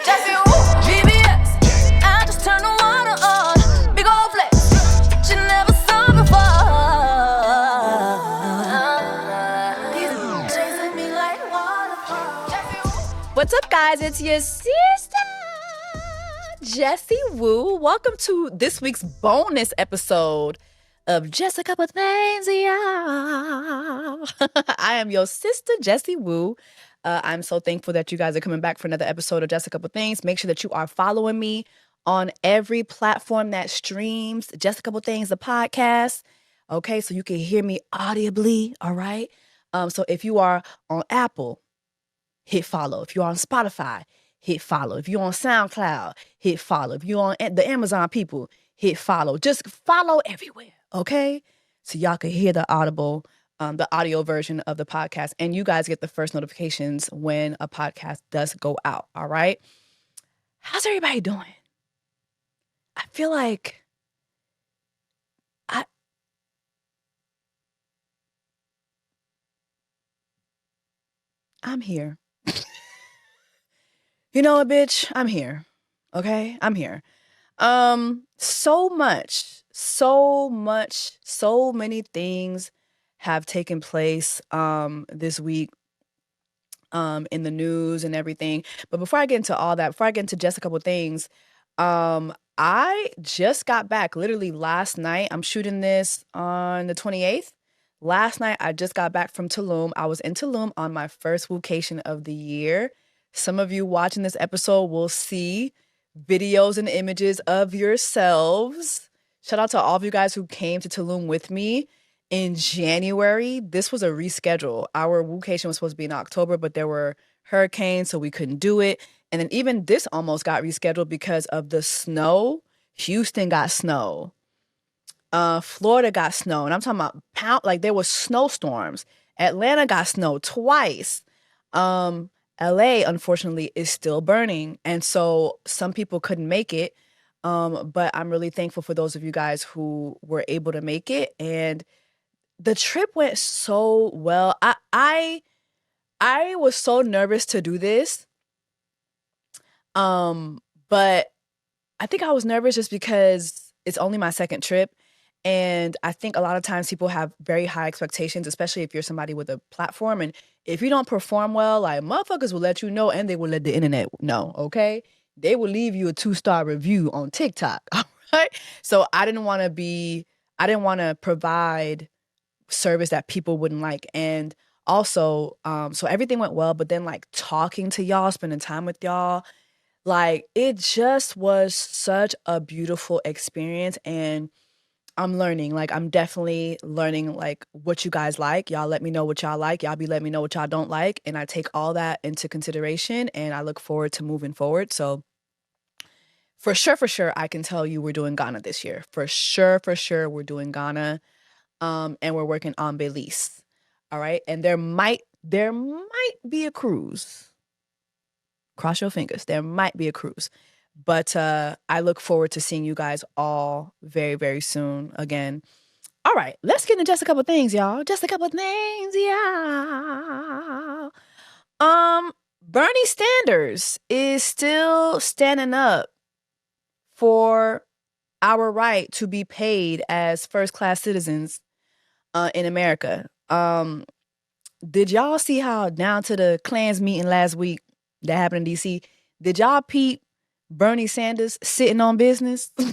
Jessie Woo, VBS. I just turn the water on. Big old flex. You never saw before. He's chasing me like waterfall. What's up, guys? It's your sister, Jessie Woo. Welcome to this week's bonus episode of Just a Couple Things, y'all. I am your sister, Jessie Woo. I'm so thankful that you guys are coming back for another episode of Just a Couple Things. Make sure that you are following me on every platform that streams Just a Couple Things, the podcast. Okay, so you can hear me audibly, all right? So if you are on Apple, hit follow. If you're on Spotify, hit follow. If you're on SoundCloud, hit follow. If you're on the Amazon people, hit follow. Just follow everywhere, okay? So y'all can hear the audio version of the podcast, and you guys get the first notifications when a podcast does go out, all right? How's everybody doing? I feel like I'm here. You know what, bitch? I'm here. Okay? I'm here. So many things have taken place this week in the news and everything. But before I get into all that, before I get into just a couple things, I just got back literally last night. I'm shooting this on the 28th. Last night, I just got back from Tulum. I was in Tulum on my first vacation of the year. Some of you watching this episode will see videos and images of yourselves. Shout out to all of you guys who came to Tulum with me in January. This was a reschedule. Our vacation was supposed to be in October, but there were hurricanes, so we couldn't do it. And then even this almost got rescheduled because of the snow. Houston got snow. Florida got snow. And I'm talking about there were snowstorms. Atlanta got snow twice. LA, unfortunately, is still burning. And so some people couldn't make it. But I'm really thankful for those of you guys who were able to make it. And the trip went so well. I was so nervous to do this. But I think I was nervous just because it's only my second trip. And I think a lot of times people have very high expectations, especially if you're somebody with a platform. And if you don't perform well, like motherfuckers will let you know, and they will let the internet know, okay? They will leave you a 2-star review on TikTok, all right? So I didn't want to provide service that people wouldn't like. And also, so everything went well, but then like talking to y'all, spending time with y'all, like it just was such a beautiful experience. And I'm learning, like I'm definitely learning like what you guys like. Y'all let me know what y'all like. Y'all be letting me know what y'all don't like. And I take all that into consideration, and I look forward to moving forward. So for sure, I can tell you we're doing Ghana this year. For sure, we're doing Ghana. And we're working on Belize. All right. And there might be a cruise. Cross your fingers. There might be a cruise. But I look forward to seeing you guys all very, very soon again. All right, let's get into just a couple things, y'all. Just a couple things, y'all. Bernie Sanders is still standing up for our right to be paid as first-class citizens in America. Did y'all see how down to the Klans meeting last week that happened in D.C.? Did y'all peep Bernie Sanders sitting on business? That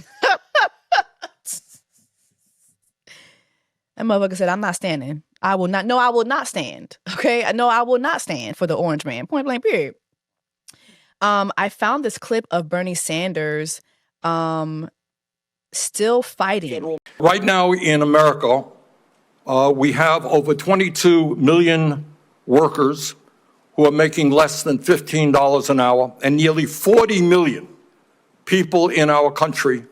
motherfucker said, I'm not standing. I will not stand. Okay? No, I will not stand for the orange man. Point blank, period. I found this clip of Bernie Sanders still fighting. Right now in America, we have over 22 million workers who are making less than $15 an hour, and nearly 40 million people in our country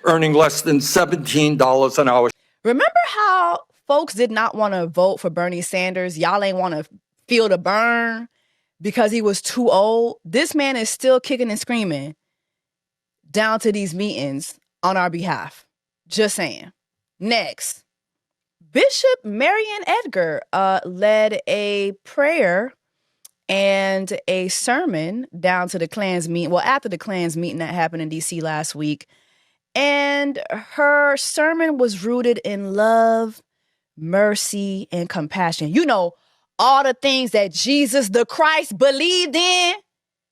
earning less than $17 an hour. Remember how folks did not want to vote for Bernie Sanders? Y'all ain't want to feel the burn because he was too old. This man is still kicking and screaming down to these meetings on our behalf. Just saying. Next, Bishop Marian Edgar led a prayer and a sermon down to the Klans meeting. Well, after the Klans meeting that happened in D.C. last week. And her sermon was rooted in love, mercy, and compassion. You know, all the things that Jesus the Christ believed in.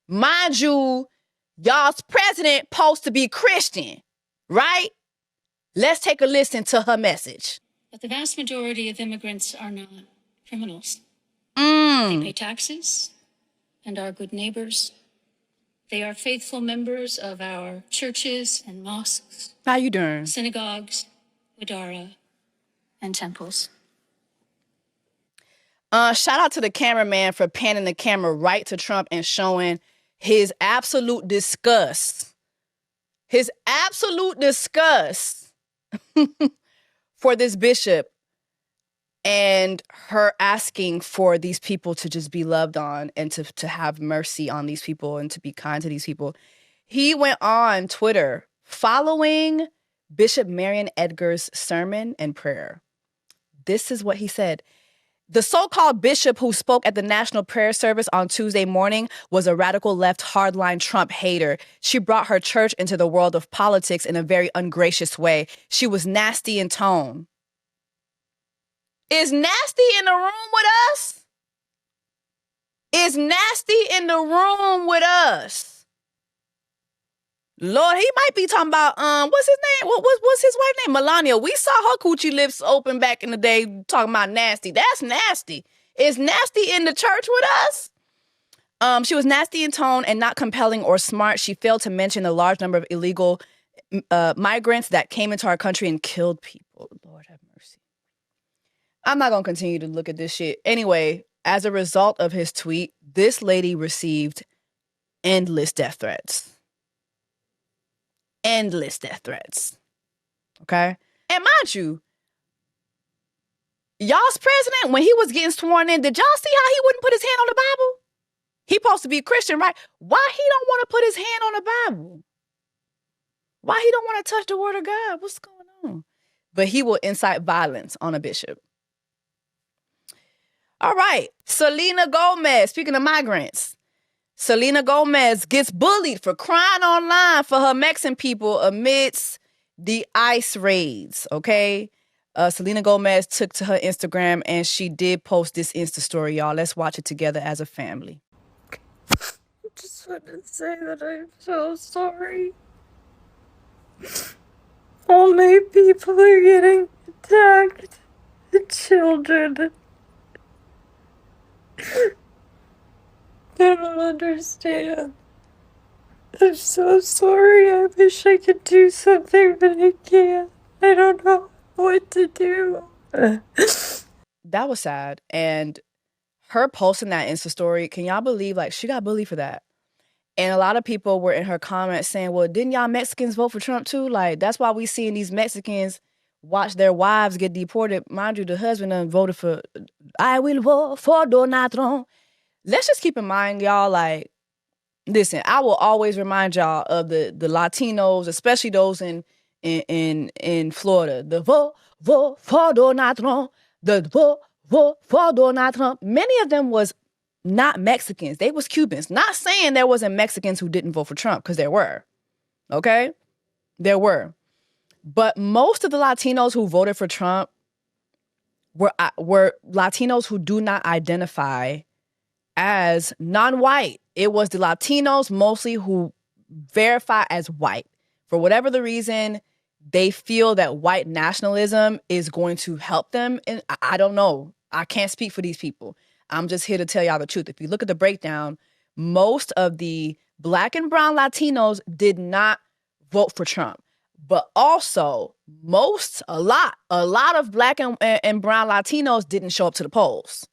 Mind you, y'all's president supposed to be Christian, right? Let's take a listen to her message. But the vast majority of immigrants are not criminals. They pay taxes and are good neighbors. They are faithful members of our churches and mosques. How you doing? Synagogues, Wadara, and temples. Shout out to the cameraman for panning the camera right to Trump and showing his absolute disgust. His absolute disgust for this bishop and her asking for these people to just be loved on and to have mercy on these people and to be kind to these people. He went on Twitter following Bishop Marion Edgar's sermon and prayer. This is what he said. The so-called bishop who spoke at the National Prayer Service on Tuesday morning was a radical left hardline Trump hater. She brought her church into the world of politics in a very ungracious way. She was nasty in tone. Is nasty in the room with us? Is nasty in the room with us? Lord, he might be talking about, what's his name? What's his wife's name? Melania. We saw her coochie lips open back in the day talking about nasty. That's nasty. Is nasty in the church with us? She was nasty in tone and not compelling or smart. She failed to mention the large number of illegal migrants that came into our country and killed people. Lord have mercy. I'm not going to continue to look at this shit. Anyway, as a result of his tweet, this lady received endless death threats. Endless death threats. Okay? And mind you, y'all's president, when he was getting sworn in, did y'all see how he wouldn't put his hand on the Bible? He supposed to be a Christian, right? Why he don't want to put his hand on the Bible? Why he don't want to touch the word of God? What's going on? But he will incite violence on a bishop. All right. Selena Gomez, speaking of migrants, Selena Gomez gets bullied for crying online for her Mexican people amidst the ICE raids, okay? Selena Gomez took to her Instagram and she did post this Insta story, y'all. Let's watch it together as a family. I just want to say that I'm so sorry. All my people are getting attacked. The children. I don't understand. I'm so sorry. I wish I could do something, but I can't. I don't know what to do. That was sad. And her posting that Insta story, can y'all believe, like, she got bullied for that? And a lot of people were in her comments saying, well, didn't y'all Mexicans vote for Trump too? Like, that's why we seeing these Mexicans watch their wives get deported. Mind you, the husband done voted for, I will vote for Donald Trump. Let's just keep in mind, y'all, like, listen, I will always remind y'all of the Latinos, especially those in Florida. The vote for Donald Trump. The vote for Donald Trump. Many of them was not Mexicans. They was Cubans. Not saying there wasn't Mexicans who didn't vote for Trump, because there were. Okay? There were. But most of the Latinos who voted for Trump were Latinos who do not identify as non-white. It was the Latinos mostly who verify as white. For whatever the reason, they feel that white nationalism is going to help them. And I don't know. I can't speak for these people. I'm just here to tell y'all the truth. If you look at the breakdown, most of the Black and brown Latinos did not vote for Trump. But also, a lot of Black and brown Latinos didn't show up to the polls.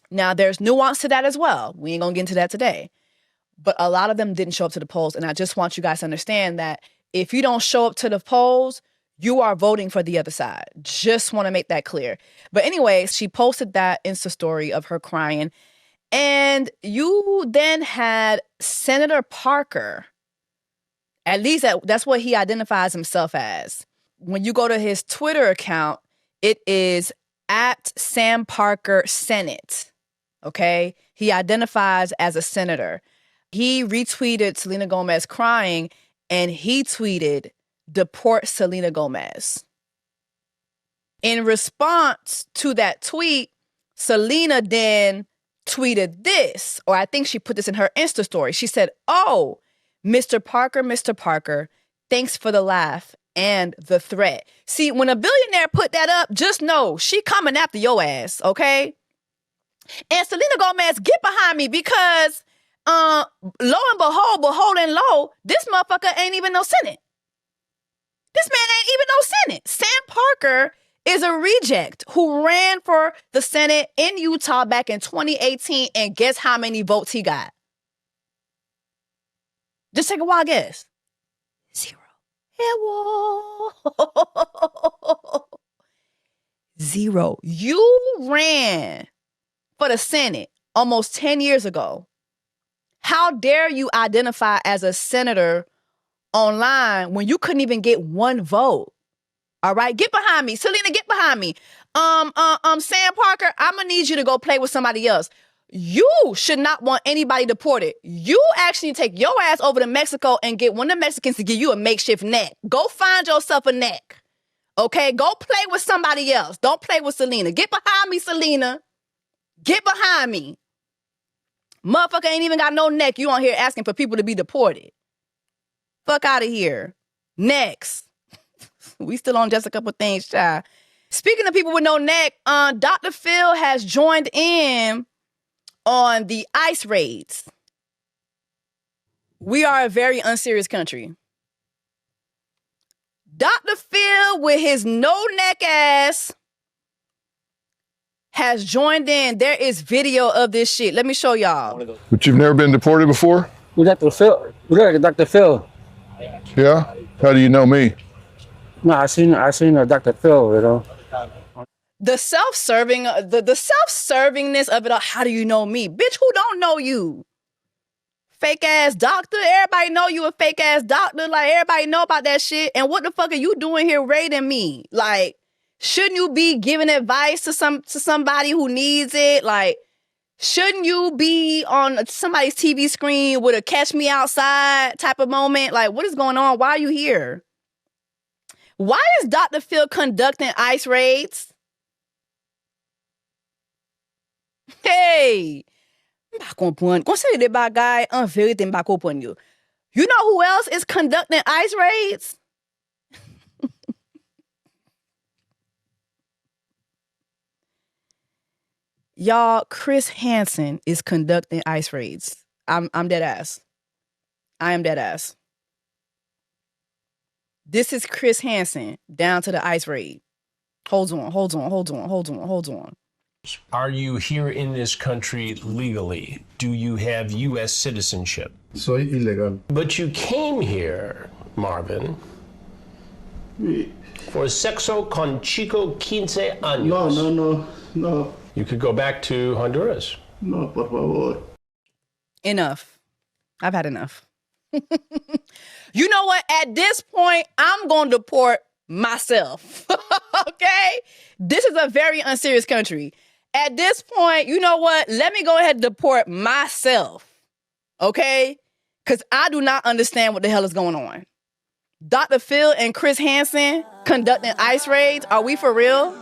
Now, there's nuance to that as well. We ain't gonna get into that today. But a lot of them didn't show up to the polls. And I just want you guys to understand that if you don't show up to the polls, you are voting for the other side. Just want to make that clear. But anyway, she posted that Insta story of her crying. And you then had Senator Parker. At least that's what he identifies himself as. When you go to his Twitter account, it is @Sam Parker Senate. Okay? He identifies as a senator. He retweeted Selena Gomez crying, and he tweeted, "Deport Selena Gomez." In response to that tweet, Selena then tweeted this, or I think she put this in her Insta story. She said, "Oh, Mr. Parker, thanks for the laugh and the threat." See, when a billionaire put that up, just know she coming after your ass, okay? And Selena Gomez, get behind me because lo and beholding lo, this motherfucker ain't even no Senate. This man ain't even no Senate. Sam Parker is a reject who ran for the Senate in Utah back in 2018, and guess how many votes he got? Just take a wild guess. 0. Hello. 0. You ran for the Senate almost 10 years ago. How dare you identify as a senator online when you couldn't even get one vote? All right, get behind me. Selena, get behind me. Sam Parker, I'm gonna need you to go play with somebody else. You should not want anybody deported. You actually take your ass over to Mexico and get one of the Mexicans to give you a makeshift neck. Go find yourself a neck. Okay, go play with somebody else. Don't play with Selena. Get behind me, Selena. Get behind me. Motherfucker ain't even got no neck. You on here asking for people to be deported. Fuck out of here. Next. We still on just a couple things, child. Speaking of people with no neck, Dr. Phil has joined in on the ICE raids. We are a very unserious country. Dr. Phil, with his no-neck ass, has joined in. There is video of this shit. Let me show y'all. But you've never been deported before? With Dr. Phil. With Dr. Phil. Yeah? How do you know me? No, I seen Dr. Phil, you know. The self-servingness of it all. How do you know me? Bitch, who don't know you? Fake ass doctor. Everybody know you a fake ass doctor. Like, everybody know about that shit. And what the fuck are you doing here raiding me? Like, shouldn't you be giving advice to somebody who needs it? Like, shouldn't you be on somebody's TV screen with a catch me outside type of moment? Like, what is going on? Why are you here? Why is Dr. Phil conducting ICE raids? Hey, consider that guy unverity back upon you. You know who else is conducting ICE raids? Y'all, Chris Hansen is conducting ICE raids. I'm dead ass. I am dead ass. This is Chris Hansen down to the ICE raid. Hold on. Are you here in this country legally? Do you have U.S. citizenship? Soy ilegal. But you came here, Marvin, for sexo con chico 15 años. No. You could go back to Honduras. No, por favor. Enough. I've had enough. You know what? At this point, I'm going to deport myself. Okay? This is a very unserious country. At this point, you know what? Let me go ahead and deport myself. Okay? Because I do not understand what the hell is going on. Dr. Phil and Chris Hansen conducting ICE raids. Are we for real?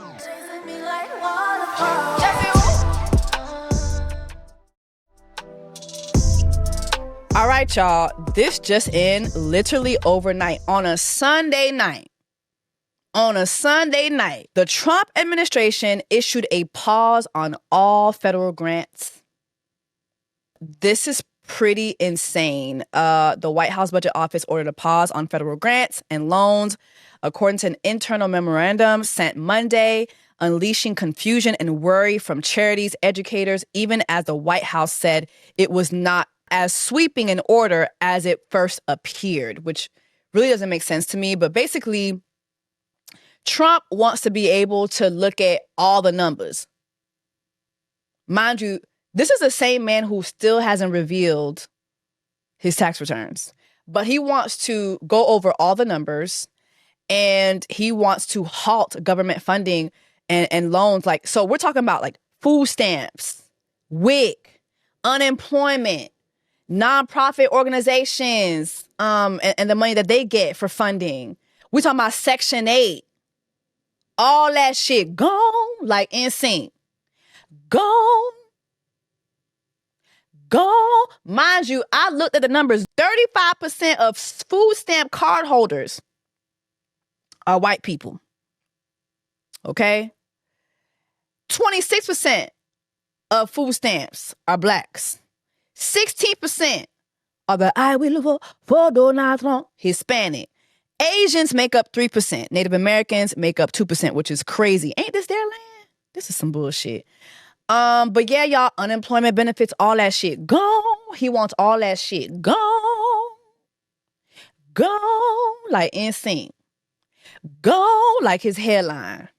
All right, y'all. This just in, literally overnight, on a Sunday night, the Trump administration issued a pause on all federal grants. This is pretty insane. The White House Budget Office ordered a pause on federal grants and loans, according to an internal memorandum sent Monday, unleashing confusion and worry from charities, educators, even as the White House said it was not as sweeping an order as it first appeared, which really doesn't make sense to me. But basically, Trump wants to be able to look at all the numbers. Mind you, this is the same man who still hasn't revealed his tax returns, but he wants to go over all the numbers and he wants to halt government funding and loans. Like, so we're talking about like food stamps, WIC, unemployment, nonprofit organizations, and the money that they get for funding. We talking about Section 8. All that shit gone like NSYNC. Gone. Gone. Mind you, I looked at the numbers. 35% of food stamp card holders are white people. Okay? 26% of food stamps are blacks. 16% are the I will vote for Donald Trump Hispanic. Asians make up 3%. Native Americans make up 2%, which is crazy. Ain't this their land? This is some bullshit. But yeah, y'all, unemployment benefits, all that shit gone. He wants all that shit gone. Gone like NSYNC. Gone like his hairline.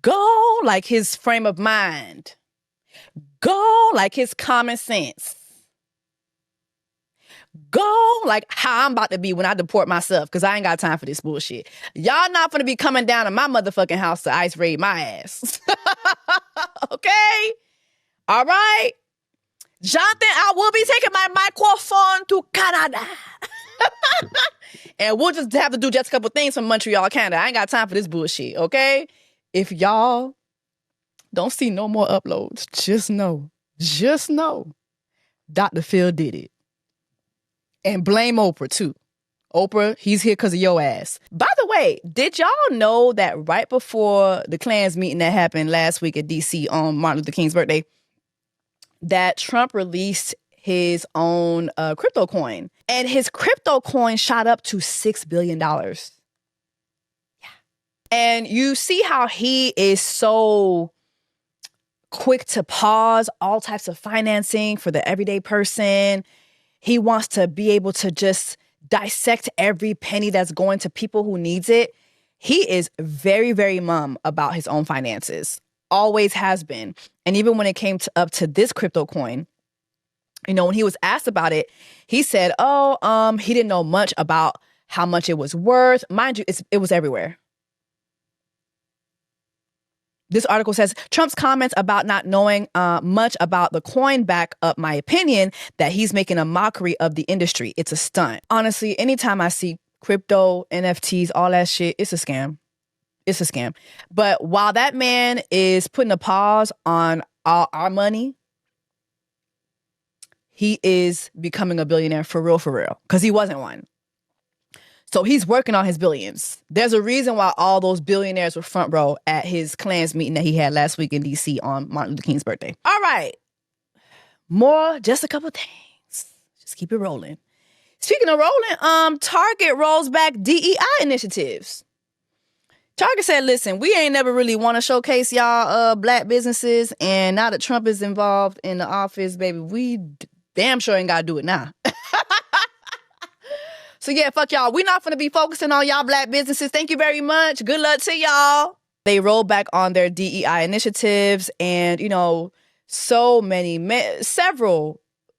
Gone like his frame of mind. Gone like his common sense. Gone like how I'm about to be when I deport myself, because I ain't got time for this bullshit. Y'all not gonna be coming down to my motherfucking house to ice raid my ass. Okay? All right? Jonathan, I will be taking my microphone to Canada. And we'll just have to do just a couple things from Montreal, Canada. I ain't got time for this bullshit, okay? If y'all don't see no more uploads, just know, Dr. Phil did it. And blame Oprah, too. Oprah, he's here because of your ass. By the way, did y'all know that right before the Klans meeting that happened last week at D.C. on Martin Luther King's birthday, that Trump released his own crypto coin? And his crypto coin shot up to $6 billion. Yeah. And you see how he is so quick to pause all types of financing for the everyday person. He wants to be able to just dissect every penny that's going to people who needs it. He is very, very mum about his own finances. Always has been. And even when it came up to this crypto coin, you know, when he was asked about it, he said, he didn't know much about how much it was worth. Mind you, it was everywhere. This article says, Trump's comments about not knowing much about the coin back up my opinion that he's making a mockery of the industry. It's a stunt. Honestly, anytime I see crypto, NFTs, all that shit, it's a scam. It's a scam. But while that man is putting a pause on our money, he is becoming a billionaire for real, because he wasn't one. So he's working on his billions. There's a reason why all those billionaires were front row at his Klans meeting that he had last week in D.C. on Martin Luther King's birthday. All right. More, just a couple things. Just keep it rolling. Speaking of rolling, Target rolls back DEI initiatives. Target said, listen, we ain't never really want to showcase y'all black businesses. And now that Trump is involved in the office, baby, we damn sure ain't got to do it now. So yeah, fuck y'all. We're not going to be focusing on y'all black businesses. Thank you very much. Good luck to y'all. They rolled back on their DEI initiatives, and, you know, several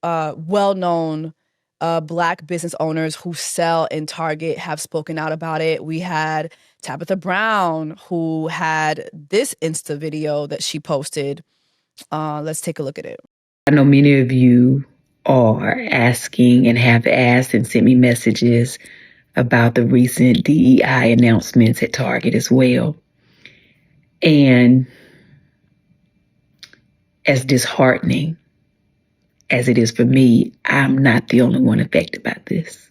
well-known black business owners who sell in Target have spoken out about it. We had Tabitha Brown, who had this Insta video that she posted. Let's take a look at it. I know many of you are asking and have asked and sent me messages about the recent DEI announcements at Target as well. And as disheartening as it is for me, I'm not the only one affected by this.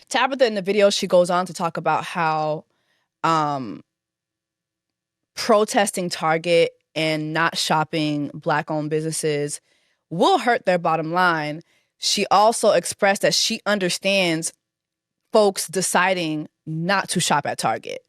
Tabitha, in the video, she goes on to talk about how protesting Target and not shopping Black-owned businesses will hurt their bottom line. She also expressed that she understands folks deciding not to shop at Target.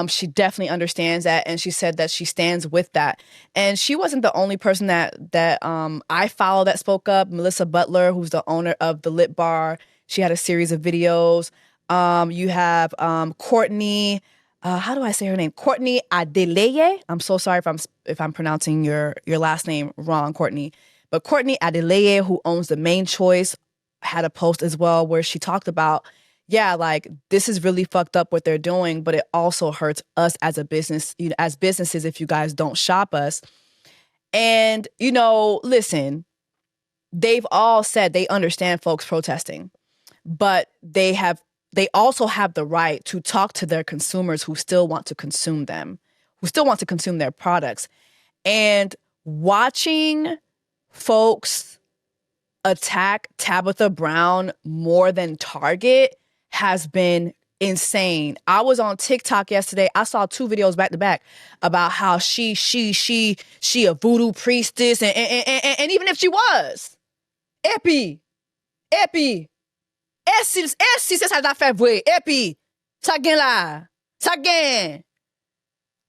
She definitely understands that, and she said that she stands with that. And she wasn't the only person that I follow that spoke up. Melissa Butler, who's the owner of the Lit Bar, she had a series of videos. You have Courtney. How do I say her name? Courtney Adeleye. I'm so sorry if I'm pronouncing your last name wrong, Courtney. But Courtney Adeleye, who owns the Main Choice, had a post as well where she talked about, yeah, like, this is really fucked up what they're doing, but it also hurts us as a business, as businesses, if you guys don't shop us. And, you know, listen, they've all said they understand folks protesting, but they also have the right to talk to their consumers who still want to consume them, who still want to consume their products. And watching folks attack Tabitha Brown more than Target has been insane. I was on TikTok yesterday. I saw 2 videos back to back about how she a voodoo priestess, and even if she was, Epi, si c'est ça t'a fait vrai, Epi, ça gagne là, ça gagne.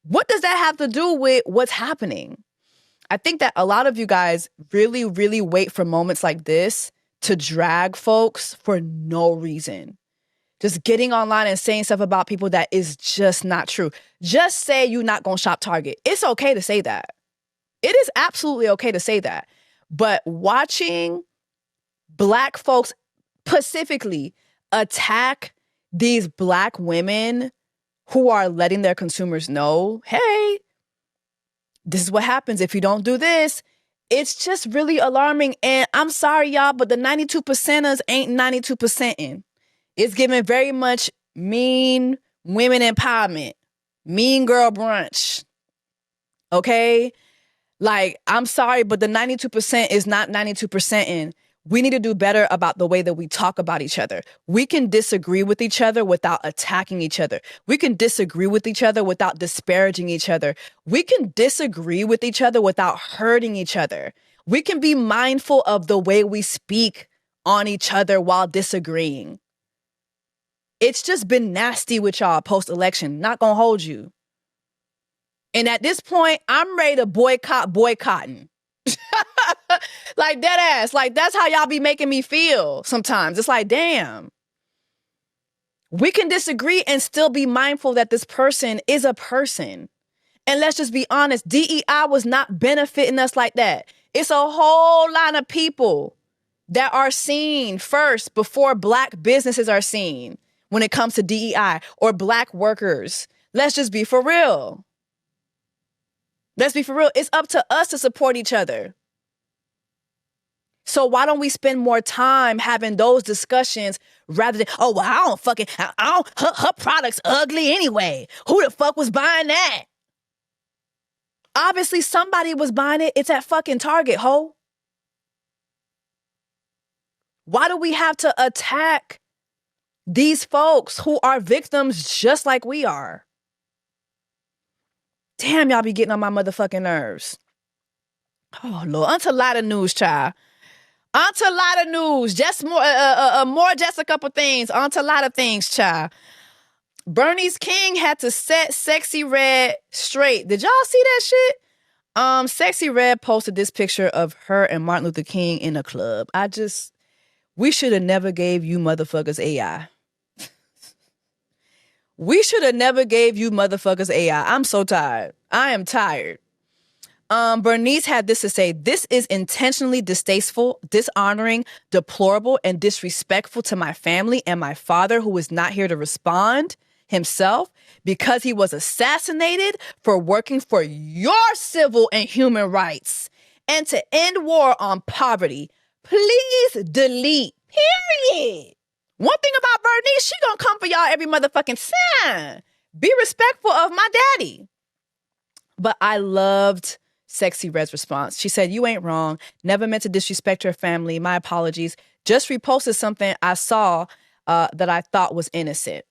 What does that have to do with what's happening? I think that a lot of you guys really, really wait for moments like this to drag folks for no reason. Just getting online and saying stuff about people that is just not true. Just say you're not going to shop Target. It's okay to say that. It is absolutely okay to say that. But watching Black folks specifically attack these Black women who are letting their consumers know, hey, this is what happens if you don't do this. It's just really alarming. And I'm sorry, y'all, but the 92%ers ain't 92%ing. It's giving very much mean women empowerment, mean girl brunch. Okay? Like, I'm sorry, but the 92% is not 92%ing. We need to do better about the way that we talk about each other. We can disagree with each other without attacking each other. We can disagree with each other without disparaging each other. We can disagree with each other without hurting each other. We can be mindful of the way we speak on each other while disagreeing. It's just been nasty with y'all post-election. Not gonna hold you. And at this point, I'm ready to boycotting. Like, dead ass. Like, that's how y'all be making me feel sometimes. It's like, damn. We can disagree and still be mindful that this person is a person. And let's just be honest, DEI was not benefiting us like that. It's a whole lot of people that are seen first before Black businesses are seen when it comes to DEI or Black workers. Let's just be for real. Let's be for real. It's up to us to support each other. So why don't we spend more time having those discussions rather than, oh, well, her product's ugly anyway. Who the fuck was buying that? Obviously somebody was buying it. It's at fucking Target, ho. Why do we have to attack these folks who are victims just like we are? Damn, y'all be getting on my motherfucking nerves. Oh, Lord. Onto a lot of news, child. Onto a lot of news. Just more just a couple things. Onto a lot of things, child. Bernice King had to set Sexy Red straight. Did y'all see that shit? Sexy Red posted this picture of her and Martin Luther King in a club. We should have never gave you motherfuckers AI. We should have never gave you motherfuckers AI. I'm so tired. I am tired. Bernice had this to say: this is intentionally distasteful, dishonoring, deplorable, and disrespectful to my family and my father, who is not here to respond himself because he was assassinated for working for your civil and human rights and to end war on poverty. Please delete. Period. One thing about Bernice, she gonna come for y'all every motherfucking time. Be respectful of my daddy. But I loved Sexy Red's response. She said, you ain't wrong. Never meant to disrespect her family. My apologies. Just reposted something I saw that I thought was innocent.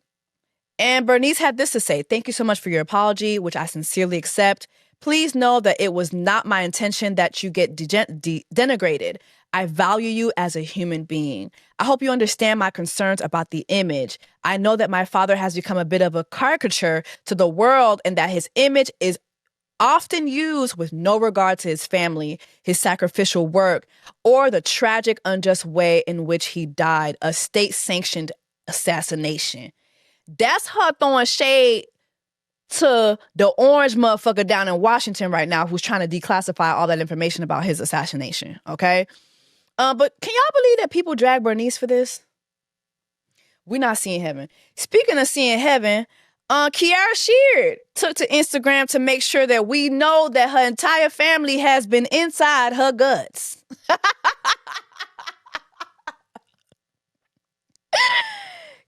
And Bernice had this to say: thank you so much for your apology, which I sincerely accept. Please know that it was not my intention that you get denigrated. I value you as a human being. I hope you understand my concerns about the image. I know that my father has become a bit of a caricature to the world and that his image is often used with no regard to his family, his sacrificial work, or the tragic, unjust way in which he died, a state-sanctioned assassination. That's her throwing shade to the orange motherfucker down in Washington right now who's trying to declassify all that information about his assassination, okay? But can y'all believe that people drag Bernice for this? We're not seeing heaven. Speaking of seeing heaven, Kiara Sheard took to Instagram to make sure that we know that her entire family has been inside her guts.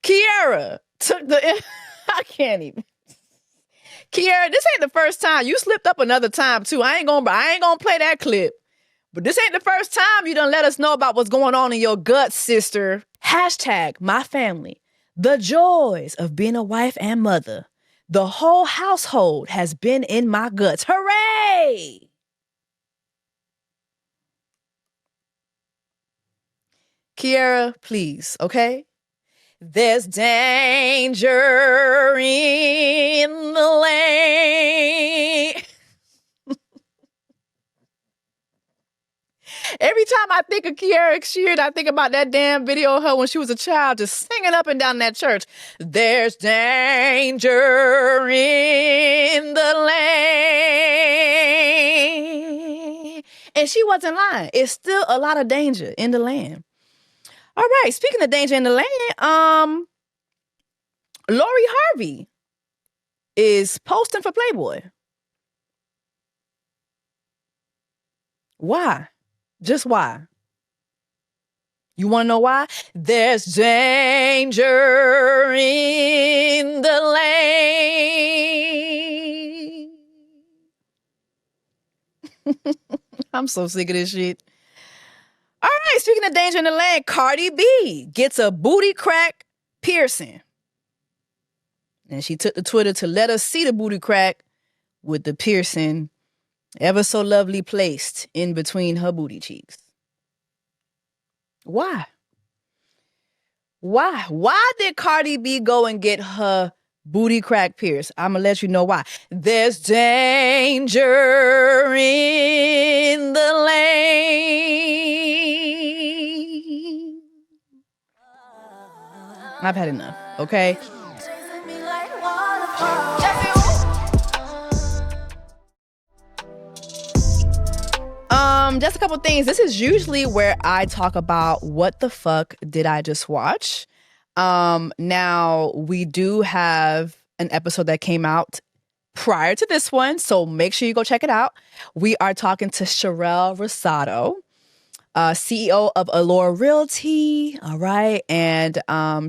Kiara took the... I can't even. Kiara, this ain't the first time. You slipped up another time, too. I ain't gonna play that clip. But this ain't the first time you done let us know about what's going on in your guts, sister. Hashtag my family. The joys of being a wife and mother. The whole household has been in my guts. Hooray! Kiara, please, okay? There's danger in the lane. Every time I think of Kiara Sheard, I think about that damn video of her when she was a child just singing up and down that church. There's danger in the land. And she wasn't lying. It's still a lot of danger in the land. All right, speaking of danger in the land, Lori Harvey is posting for Playboy. Why? Just why? You want to know why? There's danger in the lane. I'm so sick of this shit. All right, speaking of danger in the land, Cardi B gets a booty crack piercing. And she took to Twitter to let us see the booty crack with the piercing ever so lovely placed in between her booty cheeks. Why? Why did Cardi B go and get her booty crack pierced? I'm going to let you know why. There's danger in the lane. I've had enough, okay? Just a couple things. This is usually where I talk about what the fuck did I just watch. Now we do have an episode that came out prior to this one, so make sure you go check it out. We are talking to Sherelle Rosado, CEO of Allure Realty, all right? And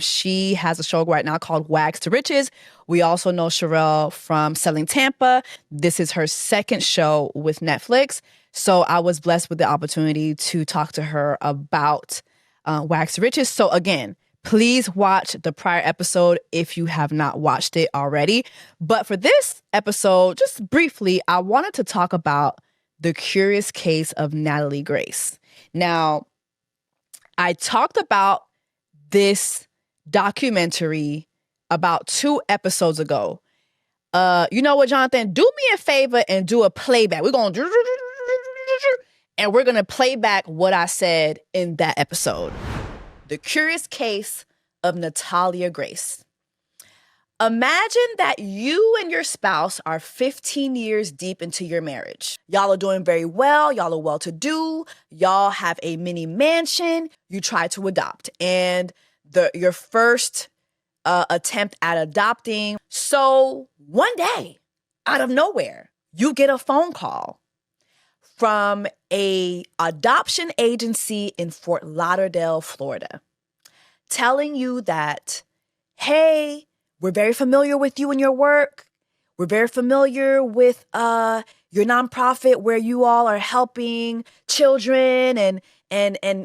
she has a show right now called Wags to Riches. We also know Sherelle from Selling Tampa. This is her second show with Netflix. So I was blessed with the opportunity to talk to her about Wags to Riches. So again, please watch the prior episode if you have not watched it already. But for this episode, just briefly, I wanted to talk about the curious case of Natalie Grace. Now, I talked about this documentary about 2 episodes ago. You know what, Jonathan? Do me a favor and do a playback. We're going to... And we're going to play back what I said in that episode. The Curious Case of Natalia Grace. Imagine that you and your spouse are 15 years deep into your marriage. Y'all are doing very well. Y'all are well-to-do. Y'all have a mini mansion. You try to adopt. And your first attempt at adopting. So one day, out of nowhere, you get a phone call from a adoption agency in Fort Lauderdale, Florida, telling you that, hey, we're very familiar with you and your work. We're very familiar with your nonprofit where you all are helping children and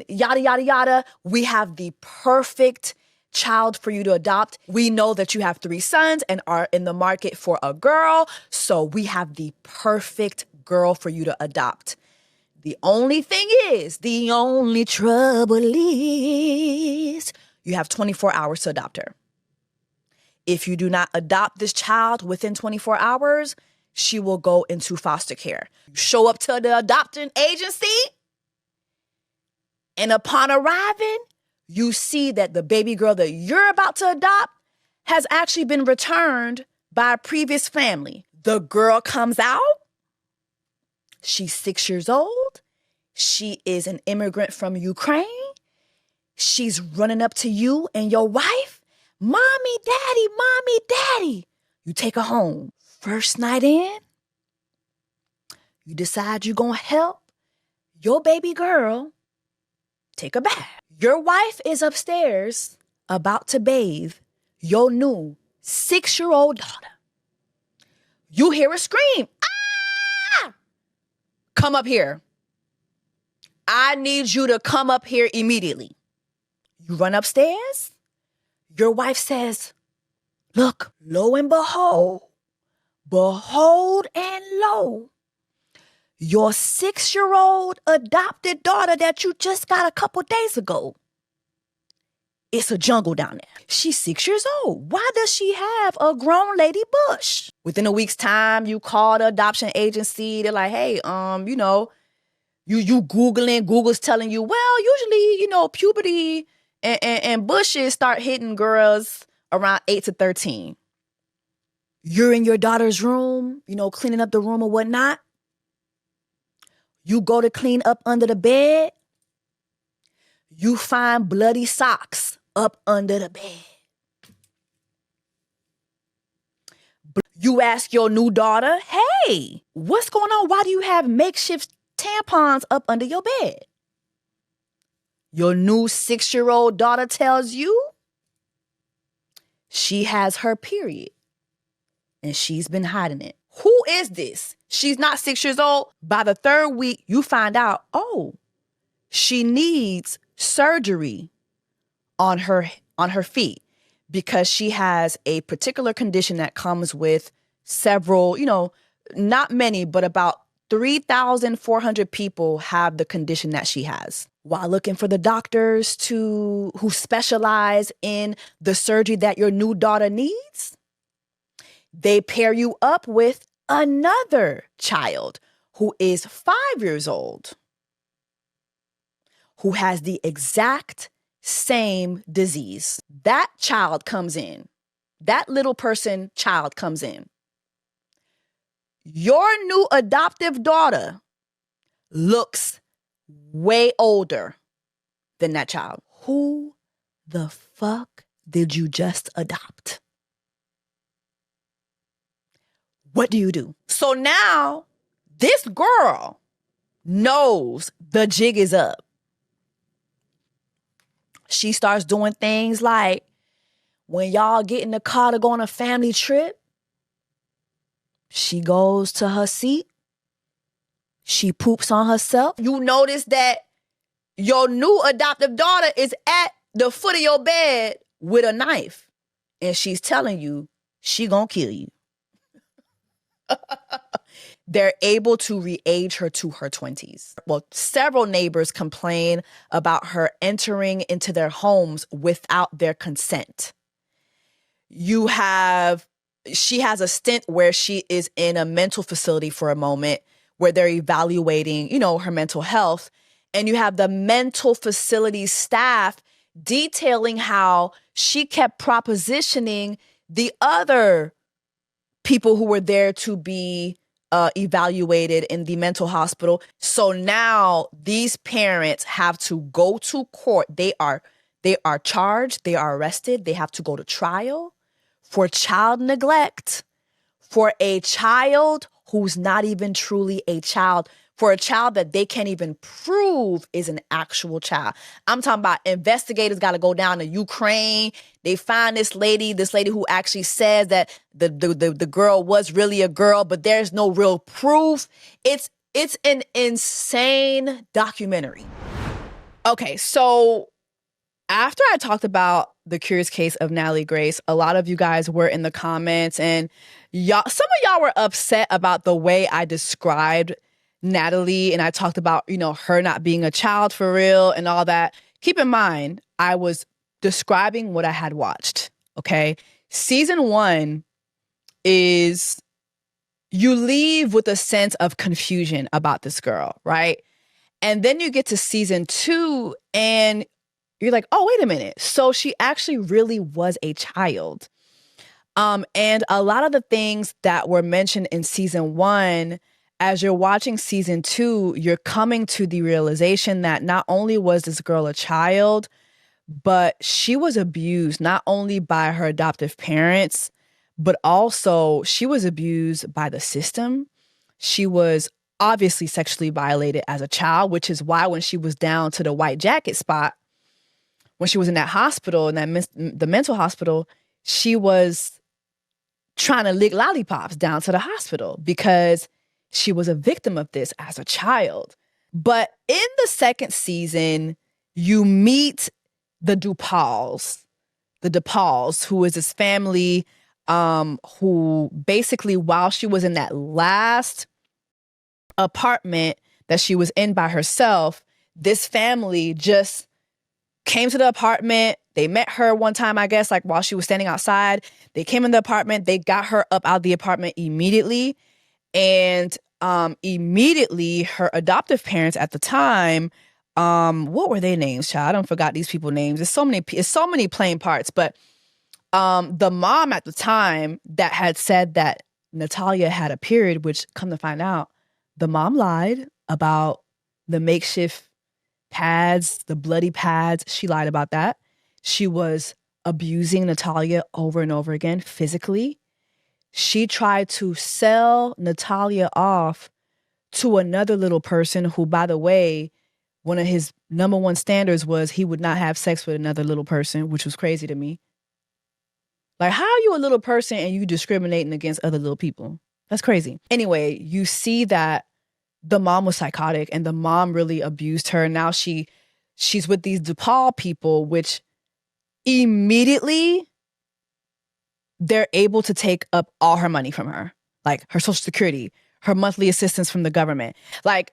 yada, yada, yada. We have the perfect child for you to adopt. We know that you have 3 sons and are in the market for a girl. So we have the perfect girl for you to adopt. The only trouble is you have 24 hours to adopt her. If you do not adopt this child within 24 hours, she will go into foster care. You show up to the adopting agency, and upon arriving, you see that the baby girl that you're about to adopt has actually been returned by a previous family. The girl comes out. She's 6 years old. She is an immigrant from Ukraine. She's running up to you and your wife. Mommy, daddy, You take her home. First night in, you decide you're going to help your baby girl take a bath. Your wife is upstairs about to bathe your new 6-year-old daughter. You hear a scream. Ah! Come up here. I need you to come up here immediately. You run upstairs. Your wife says, look, lo and behold and lo, your 6-year-old adopted daughter that you just got a couple days ago. It's a jungle down there. She's 6 years old. Why does she have a grown lady bush? Within a week's time, you call the adoption agency. They're like, hey, you Googling, Google's telling you, well, usually, puberty and bushes start hitting girls around 8 to 13. You're in your daughter's room, cleaning up the room or whatnot. You go to clean up under the bed. You find bloody socks up under the bed. You ask your new daughter, hey, what's going on? Why do you have makeshift tampons up under your bed? Your new 6-year-old daughter tells you she has her period and she's been hiding it. Who is this? She's not 6 years old. By the third week, you find out, she needs surgery on her feet because she has a particular condition that comes with several, not many, but about 3,400 people have the condition that she has. While looking for the doctors who specialize in the surgery that your new daughter needs, they pair you up with another child who is 5 years old, who has the exact same disease. That child comes in. That little person child comes in. Your new adoptive daughter looks way older than that child. Who the fuck did you just adopt? What do you do? So now this girl knows the jig is up. She starts doing things like when y'all get in the car to go on a family trip, she goes to her seat. She poops on herself. You notice that your new adoptive daughter is at the foot of your bed with a knife. And she's telling you she gonna kill you. They're able to re-age her to her 20s. Well, several neighbors complain about her entering into their homes without their consent. She has a stint where she is in a mental facility for a moment where they're evaluating, her mental health. And you have the mental facility staff detailing how she kept propositioning the other people who were there to be evaluated in the mental hospital. So now these parents have to go to court. They are charged, they are arrested, they have to go to trial for child neglect, for a child who's not even truly a child, for a child that they can't even prove is an actual child. I'm talking about investigators got to go down to Ukraine. They find this lady who actually says that the girl was really a girl, but there's no real proof. It's an insane documentary. Okay, so after I talked about the curious case of Natalie Grace, a lot of you guys were in the comments and some of y'all were upset about the way I described Natalie and I talked about, her not being a child for real and all that. Keep in mind, I was describing what I had watched, okay? Season 1 is you leave with a sense of confusion about this girl, right? And then you get to season 2 and you're like, oh, wait a minute. So she actually really was a child. And a lot of the things that were mentioned in season 1, as you're watching season 2, you're coming to the realization that not only was this girl a child, but she was abused not only by her adoptive parents, but also she was abused by the system. She was obviously sexually violated as a child, which is why when she was down to the white jacket spot, when she was in that hospital, in the mental hospital, she was trying to lick lollipops down to the hospital because she was a victim of this as a child. But in the second season, you meet the DePauls, who is this family who basically, while she was in that last apartment that she was in by herself, this family just came to the apartment. They met her one time, I guess, like while she was standing outside. They came in the apartment. They got her up out of the apartment immediately. And immediately her adoptive parents at the time, what were their names, child? I don't forgot these people's names. It's so many playing parts. But the mom at the time that had said that Natalia had a period, which come to find out, the mom lied about the makeshift pads, the bloody pads. She lied about that. She was abusing Natalia over and over again physically. She tried to sell Natalia off to another little person who, by the way, one of his number one standards was he would not have sex with another little person, which was crazy to me. Like, how are you a little person and you discriminating against other little people? That's crazy. Anyway, you see that the mom was psychotic and the mom really abused her. Now she's with these DePaul people, which immediately they're able to take up all her money from her, like her Social Security, her monthly assistance from the government. Like,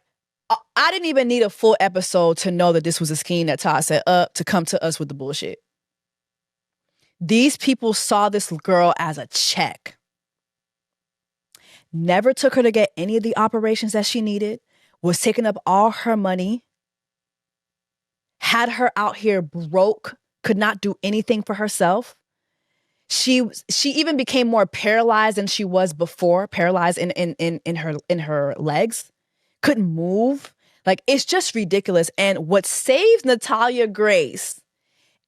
I didn't even need a full episode to know that this was a scheme that Todd set up to come to us with the bullshit. These people saw this girl as a check. Never took her to get any of the operations that she needed, was taking up all her money, had her out here broke, could not do anything for herself. She even became more paralyzed than she was before, paralyzed in her legs, couldn't move. Like, it's just ridiculous. And what saves Natalia Grace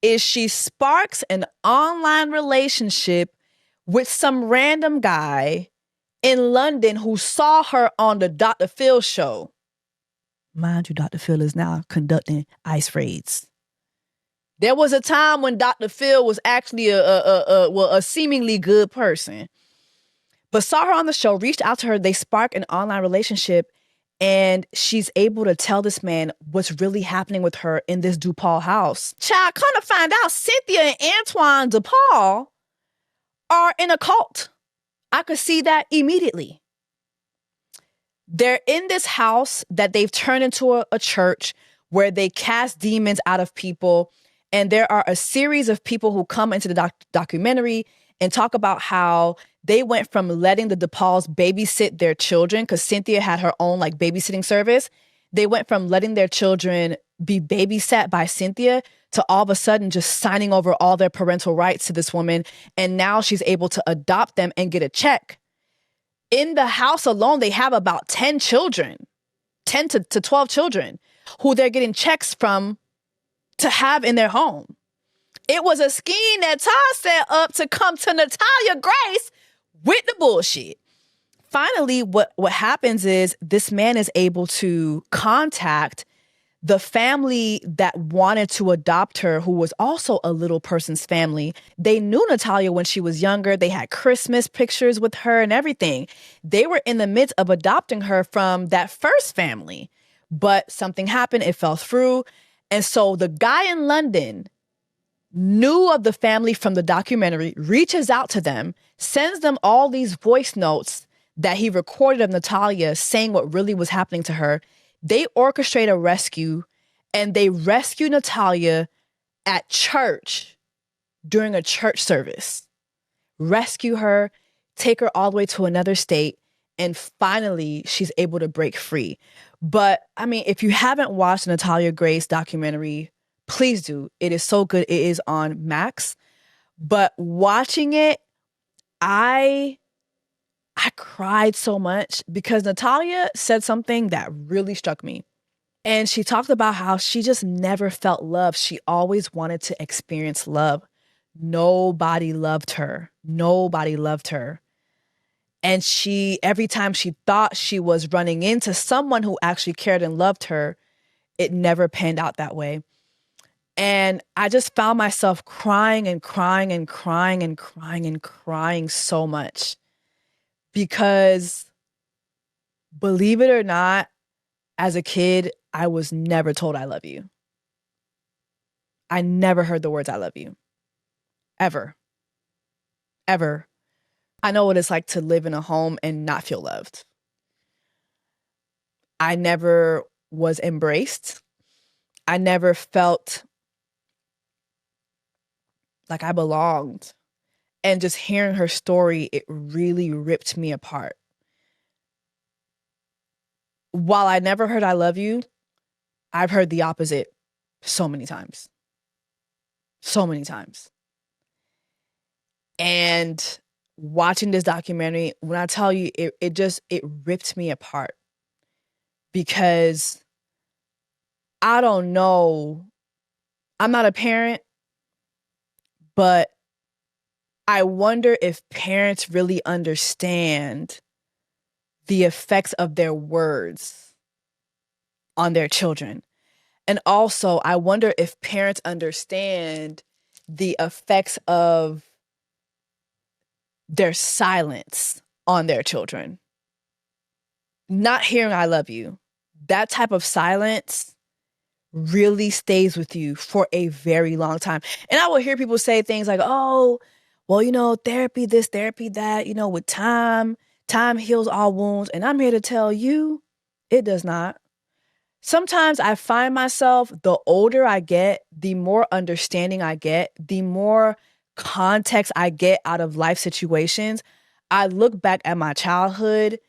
is she sparks an online relationship with some random guy in London who saw her on the Dr. Phil show. Mind you, Dr. Phil is now conducting ice raids. There was a time when Dr. Phil was actually a seemingly good person, but saw her on the show, reached out to her. They spark an online relationship, and she's able to tell this man what's really happening with her in this DePaul house. Child, come to find out, Cynthia and Antoine DePaul are in a cult. I could see that immediately. They're in this house that they've turned into a church where they cast demons out of people. And there are a series of people who come into the documentary and talk about how they went from letting the DePauls babysit their children, because Cynthia had her own like babysitting service. They went from letting their children be babysat by Cynthia to all of a sudden just signing over all their parental rights to this woman. And now she's able to adopt them and get a check. In the house alone, they have about 10 children, 10 to 12 children who they're getting checks from to have in their home. It was a scheme that Todd set up to come to Natalia Grace with the bullshit. Finally, what happens is this man is able to contact the family that wanted to adopt her, who was also a little person's family. They knew Natalia when she was younger. They had Christmas pictures with her and everything. They were in the midst of adopting her from that first family, but something happened. It fell through. And so the guy in London knew of the family from the documentary, reaches out to them, sends them all these voice notes that he recorded of Natalia saying what really was happening to her. They orchestrate a rescue, and they rescue Natalia at church during a church service. Rescue her, take her all the way to another state, and finally she's able to break free. But I mean, if you haven't watched the Natalia Grace documentary, please do. It is so good. It is on Max. But watching it, I cried so much because Natalia said something that really struck me. And she talked about how she just never felt love. She always wanted to experience love nobody loved her. Nobody loved her. And every time she thought she was running into someone who actually cared and loved her, it never panned out that way. And I just found myself crying and crying and crying and crying and crying so much. Because believe it or not, as a kid, I was never told I love you. I never heard the words I love you. Ever. Ever. I know what it's like to live in a home and not feel loved. I never was embraced. I never felt like I belonged. And just hearing her story, it really ripped me apart. While I never heard I love you, I've heard the opposite so many times. So many times. And watching this documentary, when I tell you, it ripped me apart. Because I don't know, I'm not a parent, but I wonder if parents really understand the effects of their words on their children. And also, I wonder if parents understand the effects of their silence on their children. Not hearing I love you. That type of silence really stays with you for a very long time. And I will hear people say things like, oh, well, therapy this, therapy that, with time heals all wounds. And I'm here to tell you, it does not. Sometimes I find myself, the older I get, the more understanding I get, the more context I get out of life situations. I look back at my childhood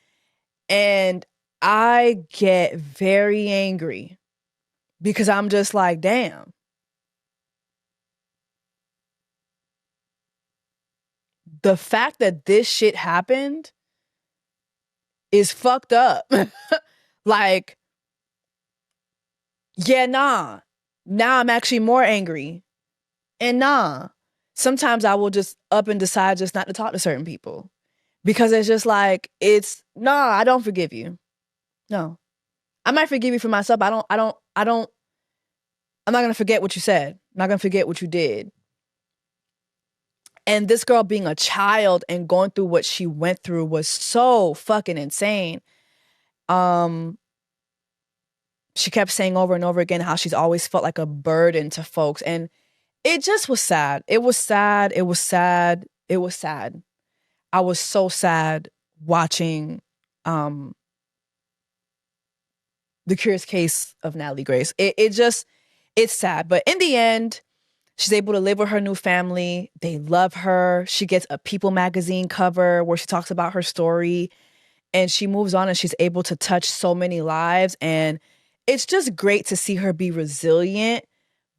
and I get very angry because I'm just like, damn. The fact that this shit happened is fucked up. Like, yeah, nah. Now I'm actually more angry. And nah. Sometimes I will just up and decide just not to talk to certain people. Because it's just like, I don't forgive you. No. I might forgive you for myself. I'm not gonna forget what you said. I'm not gonna forget what you did. And this girl being a child and going through what she went through was so fucking insane. She kept saying over and over again how she's always felt like a burden to folks. And it just was sad. It was sad. It was sad. It was sad. I was so sad watching The Curious Case of Natalie Grace. It's sad. But in the end, she's able to live with her new family. They love her. She gets a People magazine cover where she talks about her story. And she moves on and she's able to touch so many lives. And it's just great to see her be resilient.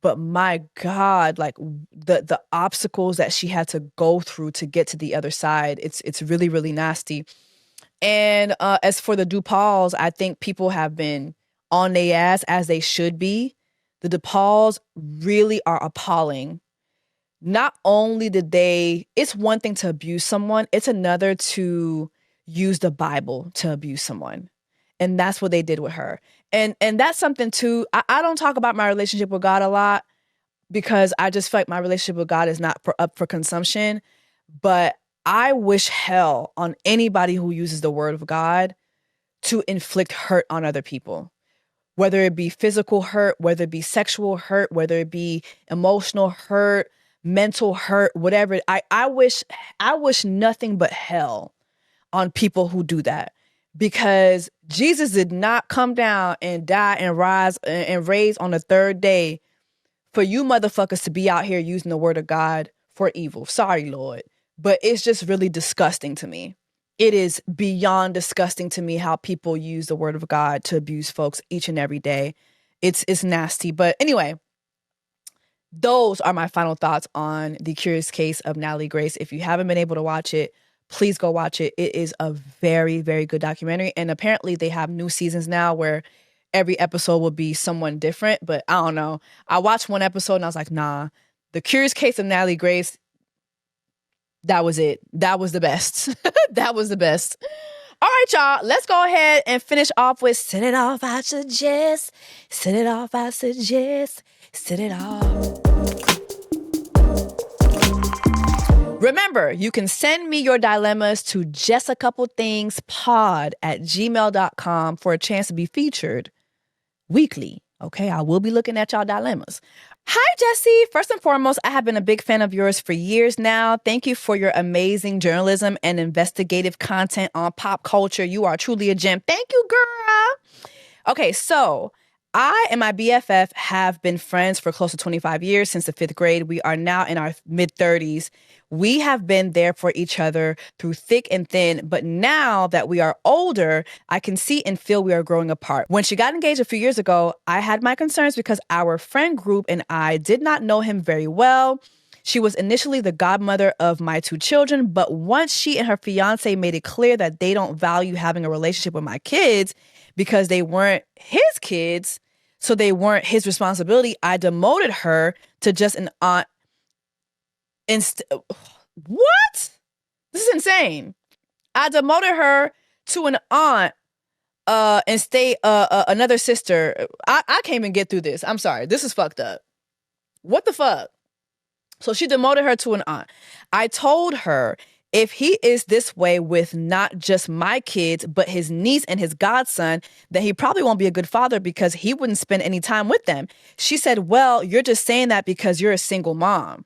But my God, like the obstacles that she had to go through to get to the other side, it's really, really nasty. And as for the DuPauls, I think people have been on their ass as they should be. The DePauls really are appalling. Not only did it's one thing to abuse someone, it's another to use the Bible to abuse someone. And that's what they did with her. And that's something too, I don't talk about my relationship with God a lot because I just feel like my relationship with God is not up for consumption. But I wish hell on anybody who uses the word of God to inflict hurt on other people. Whether it be physical hurt, whether it be sexual hurt, whether it be emotional hurt, mental hurt, whatever. I wish nothing but hell on people who do that. Because Jesus did not come down and die and rise and raise on the third day for you motherfuckers to be out here using the word of God for evil. Sorry, Lord. But it's just really disgusting to me. It is beyond disgusting to me how people use the word of God to abuse folks each and every day. It's nasty. But anyway, those are my final thoughts on The Curious Case of Natalie Grace. If you haven't been able to watch it, please go watch it. It is a very, very good documentary. And apparently they have new seasons now where every episode will be someone different. But I don't know. I watched one episode and I was like, nah, The Curious Case of Natalie Grace, that was it. That was the best. That was the best. All right, y'all, let's go ahead and finish off with Set It Off, I Suggest. Set it off, I suggest. Set it off. Remember, you can send me your dilemmas to jessacouplethingspod@gmail.com for a chance to be featured weekly. Okay, I will be looking at y'all dilemmas. Hi, Jessie. First and foremost, I have been a big fan of yours for years now. Thank you for your amazing journalism and investigative content on pop culture. You are truly a gem. Thank you, girl. Okay, so I and my BFF have been friends for close to 25 years, since the 5th grade. We are now in our mid-30s. We have been there for each other through thick and thin, but now that we are older, I can see and feel we are growing apart. When she got engaged a few years ago, I had my concerns because our friend group and I did not know him very well. She was initially the godmother of my 2 children, but once she and her fiance made it clear that they don't value having a relationship with my kids because they weren't his kids, so they weren't his responsibility, I demoted her to just an aunt. What? This is insane. I demoted her to an aunt and stay another sister. I can't even get through this. I'm sorry. This is fucked up. What the fuck? So she demoted her to an aunt. I told her, if he is this way with not just my kids, but his niece and his godson, then he probably won't be a good father because he wouldn't spend any time with them. She said, well, you're just saying that because you're a single mom.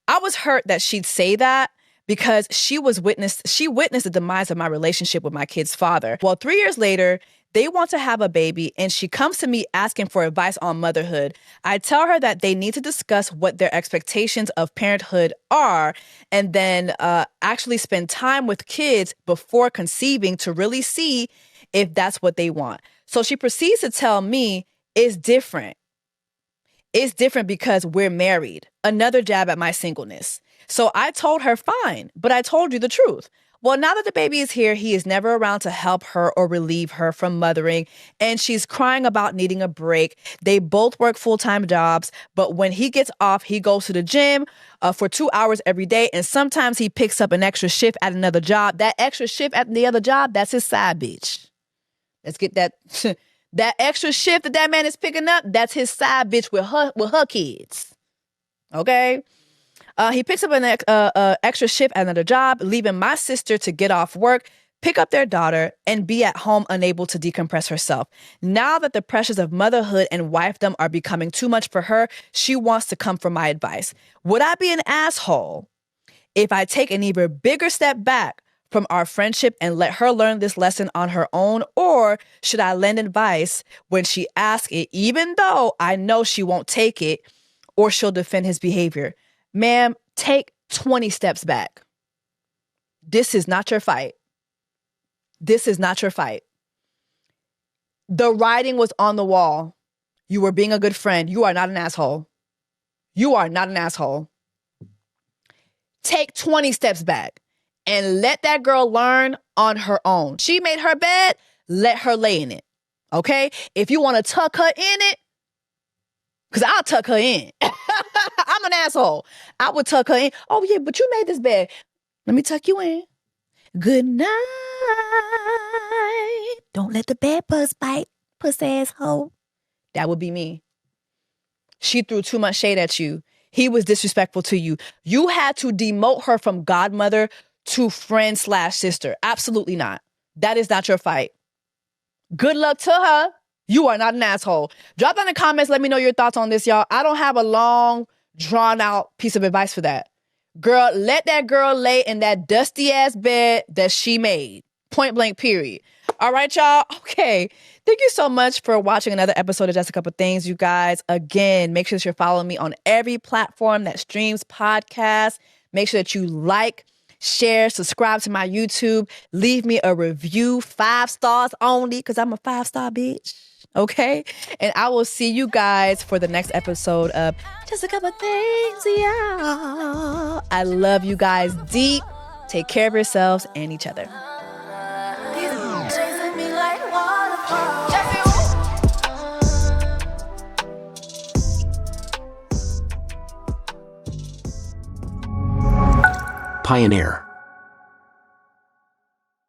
I was hurt that she'd say that because she witnessed the demise of my relationship with my kid's father. Well, 3 years later, they want to have a baby, and she comes to me asking for advice on motherhood. I tell her that they need to discuss what their expectations of parenthood are, and then actually spend time with kids before conceiving to really see if that's what they want. So she proceeds to tell me it's different. It's different because we're married. Another jab at my singleness. So I told her, fine, but I told you the truth. Well, now that the baby is here, he is never around to help her or relieve her from mothering, and she's crying about needing a break. They both work full-time jobs, but when he gets off, he goes to the gym for 2 hours every day, and sometimes he picks up an extra shift at another job. That extra shift at the other job, that's his side bitch. Let's get that that extra shift that man is picking up, that's his side bitch with her kids. Okay? He picks up an extra shift at another job, leaving my sister to get off work, pick up their daughter, and be at home unable to decompress herself. Now that the pressures of motherhood and wifedom are becoming too much for her, she wants to come for my advice. Would I be an asshole if I take an even bigger step back from our friendship and let her learn this lesson on her own? Or should I lend advice when she asks it, even though I know she won't take it or she'll defend his behavior? Ma'am, take 20 steps back. This is not your fight. This is not your fight. The writing was on the wall. You were being a good friend. You are not an asshole. You are not an asshole. Take 20 steps back and let that girl learn on her own. She made her bed, let her lay in it. Okay? If you want to tuck her in it, because I'll tuck her in. I'm an asshole. I would tuck her in. Oh, yeah, but you made this bed. Let me tuck you in. Good night. Don't let the bed bugs bite, puss asshole. That would be me. She threw too much shade at you. He was disrespectful to you. You had to demote her from godmother to friend/sister. Absolutely not. That is not your fight. Good luck to her. You are not an asshole. Drop down in the comments. Let me know your thoughts on this, y'all. I don't have a long, drawn-out piece of advice for that. Girl, let that girl lay in that dusty-ass bed that she made. Point blank, period. All right, y'all? Okay. Thank you so much for watching another episode of Just a Couple Things, you guys. Again, make sure that you're following me on every platform that streams podcasts. Make sure that you like, share, subscribe to my YouTube. Leave me a review, 5 stars only, because I'm a 5-star bitch. Okay? And I will see you guys for the next episode of Just a Couple Things, y'all. I love you guys deep. Take care of yourselves and each other. Pioneer.